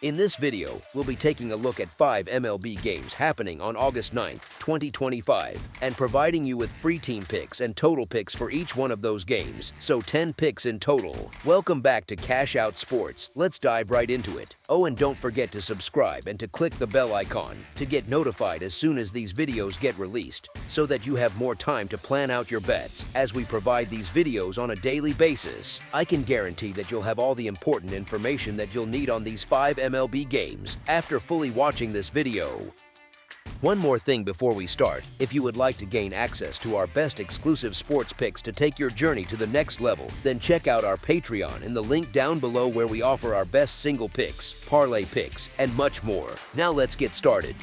In this video, we'll be taking a look at 5 MLB games happening on August 9, 2025, and providing you with free team picks and total picks for each one of those games, so 10 picks in total. Welcome back to Cash Out Sports. Let's dive right into it. Oh, and don't forget to subscribe and to click the bell icon to get notified as soon as these videos get released, so that you have more time to plan out your bets as we provide these videos on a daily basis. I can guarantee that you'll have all the important information that you'll need on these 5 MLB games after fully watching this video. One more thing before we start: if you would like to gain access to our best exclusive sports picks to take your journey to the next level, then check out our Patreon in the link down below, where we offer our best single picks, parlay picks, and much more. Now let's get started.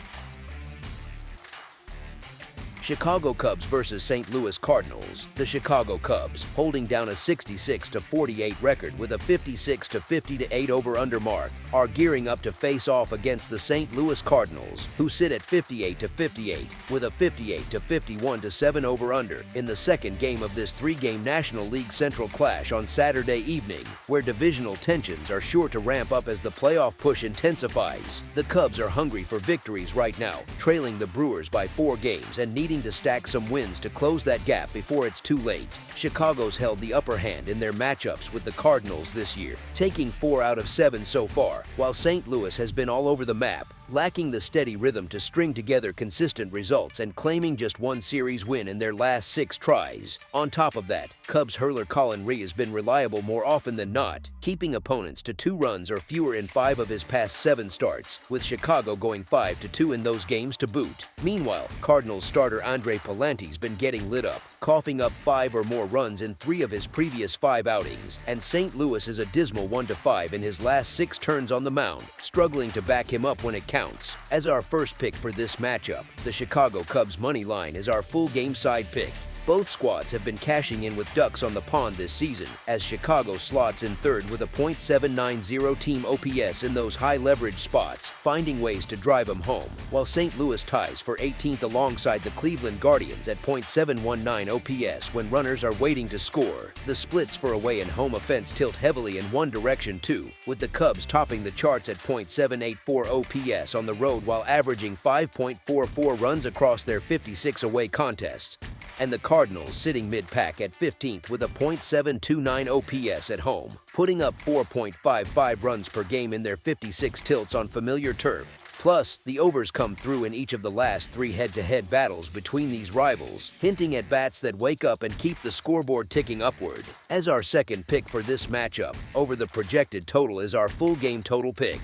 Chicago Cubs versus St. Louis Cardinals. The Chicago Cubs, holding down a 66-48 record with a 56-50-8 over-under mark, are gearing up to face off against the St. Louis Cardinals, who sit at 58-58 with a 58-51-7 over-under in the second game of this 3-game National League Central clash on Saturday evening, where divisional tensions are sure to ramp up as the playoff push intensifies. The Cubs are hungry for victories right now, trailing the Brewers by 4 games and needing to stack some wins to close that gap before it's too late. Chicago's held the upper hand in their matchups with the Cardinals this year, taking 4 out of 7 so far, while St. Louis has been all over the map, lacking the steady rhythm to string together consistent results and claiming just 1 series win in their last 6 tries. On top of that, Cubs hurler Colin Rea has been reliable more often than not, keeping opponents to 2 runs or fewer in 5 of his past 7 starts, with Chicago going 5-2 in those games to boot. Meanwhile, Cardinals starter Andre Palante's been getting lit up, coughing up 5 or more runs in 3 of his previous 5 outings, and St. Louis is a dismal 1-5 in his last 6 turns on the mound, struggling to back him up when it counts. As our first pick for this matchup, the Chicago Cubs money line is our full game side pick. Both squads have been cashing in with ducks on the pond this season, as Chicago slots in third with a .790 team OPS in those high-leverage spots, finding ways to drive them home, while St. Louis ties for 18th alongside the Cleveland Guardians at .719 OPS when runners are waiting to score. The splits for away and home offense tilt heavily in one direction too, with the Cubs topping the charts at .784 OPS on the road while averaging 5.44 runs across their 56 away contests, and the Cardinals sitting mid-pack at 15th with a .729 OPS at home, putting up 4.55 runs per game in their 56 tilts on familiar turf. Plus, the overs come through in each of the last 3 head-to-head battles between these rivals, hinting at bats that wake up and keep the scoreboard ticking upward. As our second pick for this matchup, over the projected total is our full game total pick.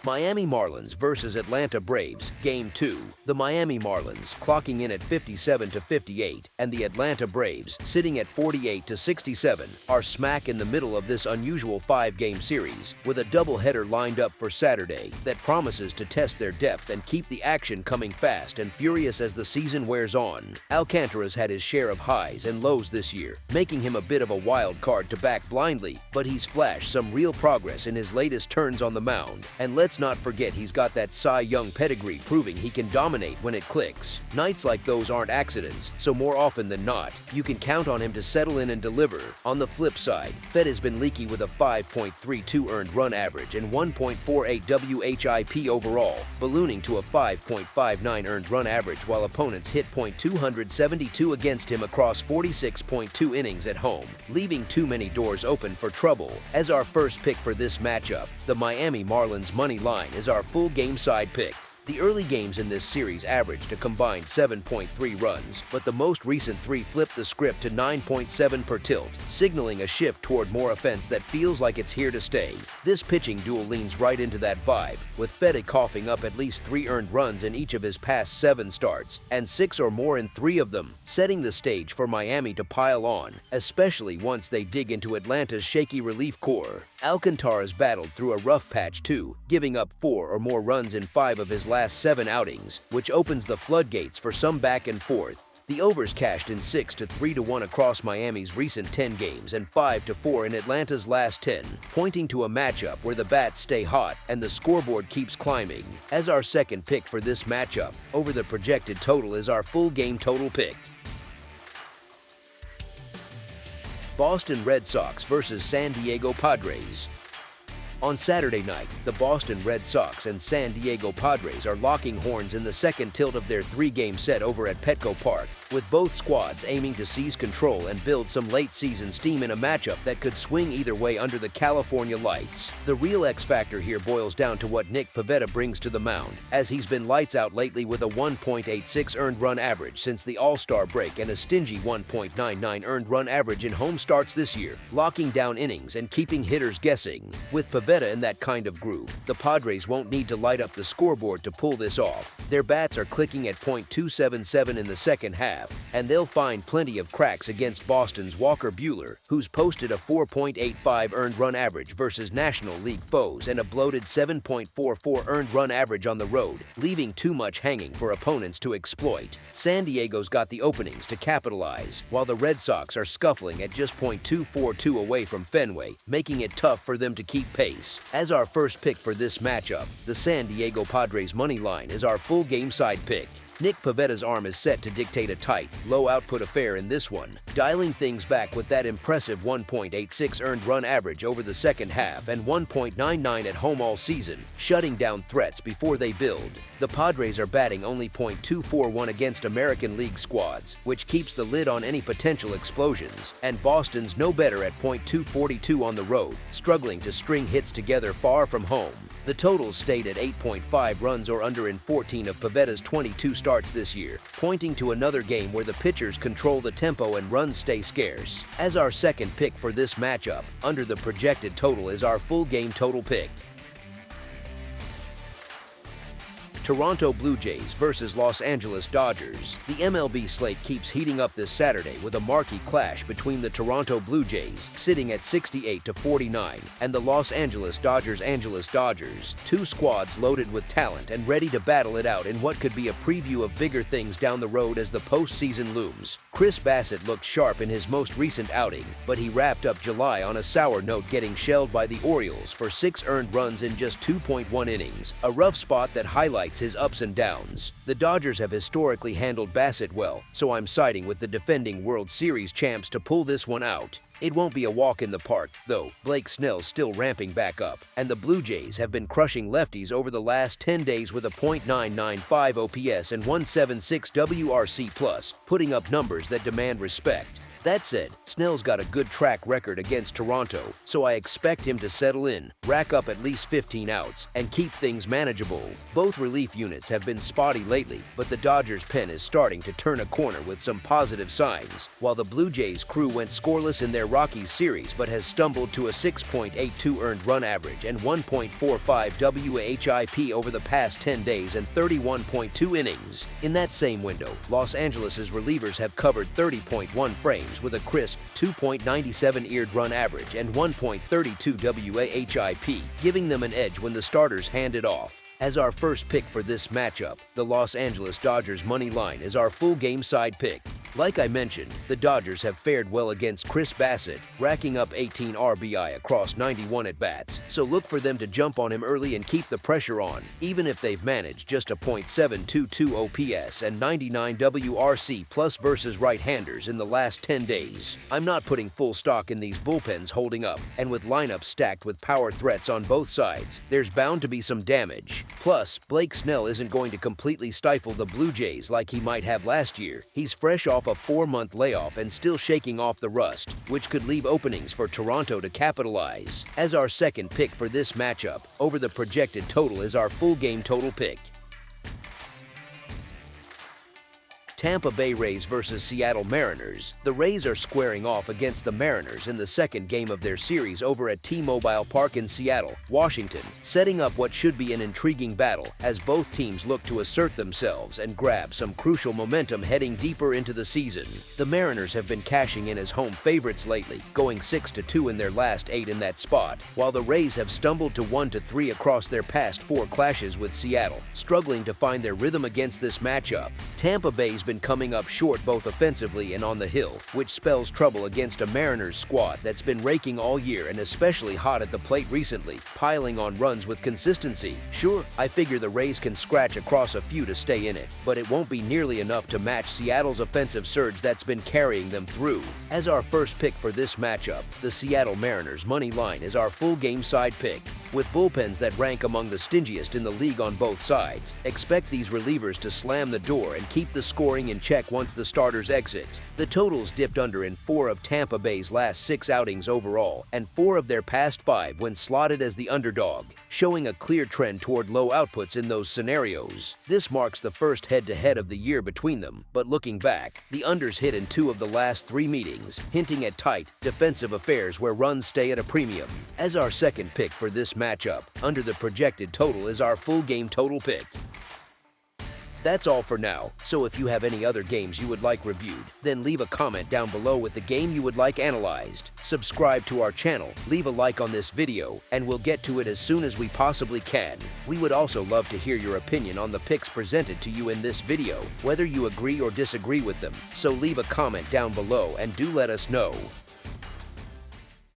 Miami Marlins versus Atlanta Braves, Game 2. The Miami Marlins clocking in at 57-58, and the Atlanta Braves sitting at 48-67, are smack in the middle of this unusual 5-game series, with a doubleheader lined up for Saturday that promises to test their depth and keep the action coming fast and furious as the season wears on. Alcantara's had his share of highs and lows this year, making him a bit of a wild card to back blindly, but he's flashed some real progress in his latest turns on the mound, and let's not forget he's got that Cy Young pedigree, proving he can dominate when it clicks. Nights like those aren't accidents, so more often than not, you can count on him to settle in and deliver. On the flip side, Fed has been leaky with a 5.32 earned run average and 1.48 WHIP overall, ballooning to a 5.59 earned run average while opponents hit .272 against him across 46.2 innings at home, leaving too many doors open for trouble. As our first pick for this matchup, the Miami Marlins money line is our full game side pick. The early games in this series averaged a combined 7.3 runs, but the most recent 3 flipped the script to 9.7 per tilt, signaling a shift toward more offense that feels like it's here to stay. This pitching duel leans right into that vibe, with Fedde coughing up at least 3 earned runs in each of his past 7 starts, and 6 or more in 3 of them, setting the stage for Miami to pile on, especially once they dig into Atlanta's shaky relief core. Alcantara's battled through a rough patch too, giving up 4 or more runs in 5 of his last 7 outings, which opens the floodgates for some back and forth. The overs cashed in 6 to 3-1 across Miami's recent 10 games and 5-4 in Atlanta's last 10, pointing to a matchup where the bats stay hot and the scoreboard keeps climbing. As our second pick for this matchup, over the projected total is our full game total pick. Boston Red Sox versus San Diego Padres. On Saturday night, the Boston Red Sox and San Diego Padres are locking horns in the second tilt of their three-game set over at Petco Park, with both squads aiming to seize control and build some late-season steam in a matchup that could swing either way under the California lights. The real X-factor here boils down to what Nick Pivetta brings to the mound, as he's been lights out lately with a 1.86 earned run average since the All-Star break and a stingy 1.99 earned run average in home starts this year, locking down innings and keeping hitters guessing. With Pivetta in that kind of groove, the Padres won't need to light up the scoreboard to pull this off. Their bats are clicking at .277 in the second half, and they'll find plenty of cracks against Boston's Walker Buehler, who's posted a 4.85 earned run average versus National League foes and a bloated 7.44 earned run average on the road, leaving too much hanging for opponents to exploit. San Diego's got the openings to capitalize, while the Red Sox are scuffling at just .242 away from Fenway, making it tough for them to keep pace. As our first pick for this matchup, the San Diego Padres money line is our full game side pick. Nick Pivetta's arm is set to dictate a tight, low-output affair in this one, dialing things back with that impressive 1.86 earned run average over the second half and 1.99 at home all season, shutting down threats before they build. The Padres are batting only .241 against American League squads, which keeps the lid on any potential explosions, and Boston's no better at .242 on the road, struggling to string hits together far from home. The totals stayed at 8.5 runs or under in 14 of Pivetta's 22 starts this year, pointing to another game where the pitchers control the tempo and runs stay scarce. As our second pick for this matchup, under the projected total is our full game total pick. Toronto Blue Jays versus Los Angeles Dodgers. The MLB slate keeps heating up this Saturday with a marquee clash between the Toronto Blue Jays, sitting at 68-49, and the Los Angeles Dodgers, two squads loaded with talent and ready to battle it out in what could be a preview of bigger things down the road as the postseason looms. Chris Bassitt looked sharp in his most recent outing, but he wrapped up July on a sour note, getting shelled by the Orioles for 6 earned runs in just 2.1 innings, a rough spot that highlights his ups and downs. The Dodgers have historically handled Bassitt well, so I'm siding with the defending World Series champs to pull this one out. It won't be a walk in the park, though. Blake Snell's still ramping back up, and the Blue Jays have been crushing lefties over the last 10 days with a .995 OPS and 176 WRC+, putting up numbers that demand respect. That said, Snell's got a good track record against Toronto, so I expect him to settle in, rack up at least 15 outs, and keep things manageable. Both relief units have been spotty lately, but the Dodgers' pen is starting to turn a corner with some positive signs, while the Blue Jays' crew went scoreless in their Rockies series but has stumbled to a 6.82 earned run average and 1.45 WHIP over the past 10 days and 31.2 innings. In that same window, Los Angeles' relievers have covered 30.1 frames with a crisp 2.97 earned run average and 1.32 WHIP, giving them an edge when the starters hand it off. As our first pick for this matchup, the Los Angeles Dodgers money line is our full game side pick. Like I mentioned, the Dodgers have fared well against Chris Bassitt, racking up 18 RBI across 91 at-bats, so look for them to jump on him early and keep the pressure on, even if they've managed just a .722 OPS and 99 WRC+ versus right-handers in the last 10 days. I'm not putting full stock in these bullpens holding up, and with lineups stacked with power threats on both sides, there's bound to be some damage. Plus, Blake Snell isn't going to completely stifle the Blue Jays like he might have last year. He's fresh off a 4-month layoff and still shaking off the rust, which could leave openings for Toronto to capitalize. As our second pick for this matchup, over the projected total is our full game total pick. Tampa Bay Rays versus Seattle Mariners. The Rays are squaring off against the Mariners in the second game of their series over at T-Mobile Park in Seattle, Washington, setting up what should be an intriguing battle as both teams look to assert themselves and grab some crucial momentum heading deeper into the season. The Mariners have been cashing in as home favorites lately, going 6-2 in their last 8 in that spot, while the Rays have stumbled to 1-3 across their past 4 clashes with Seattle, struggling to find their rhythm against this matchup. Tampa Bay's been coming up short both offensively and on the hill, which spells trouble against a Mariners squad that's been raking all year and especially hot at the plate recently, piling on runs with consistency. Sure, I figure the Rays can scratch across a few to stay in it, but it won't be nearly enough to match Seattle's offensive surge that's been carrying them through. As our first pick for this matchup, the Seattle Mariners money line is our full game side pick. With bullpens that rank among the stingiest in the league on both sides, expect these relievers to slam the door and keep the scoring in check once the starters exit. The totals dipped under in 4 of Tampa Bay's last 6 outings overall and 4 of their past 5 when slotted as the underdog, showing a clear trend toward low outputs in those scenarios. This marks the first head-to-head of the year between them, but looking back, the unders hit in 2 of the last 3 meetings, hinting at tight, defensive affairs where runs stay at a premium. As our second pick for this matchup, under the projected total is our full game total pick. That's all for now, so if you have any other games you would like reviewed, then leave a comment down below with the game you would like analyzed. Subscribe to our channel, leave a like on this video, and we'll get to it as soon as we possibly can. We would also love to hear your opinion on the picks presented to you in this video, whether you agree or disagree with them, so leave a comment down below and do let us know.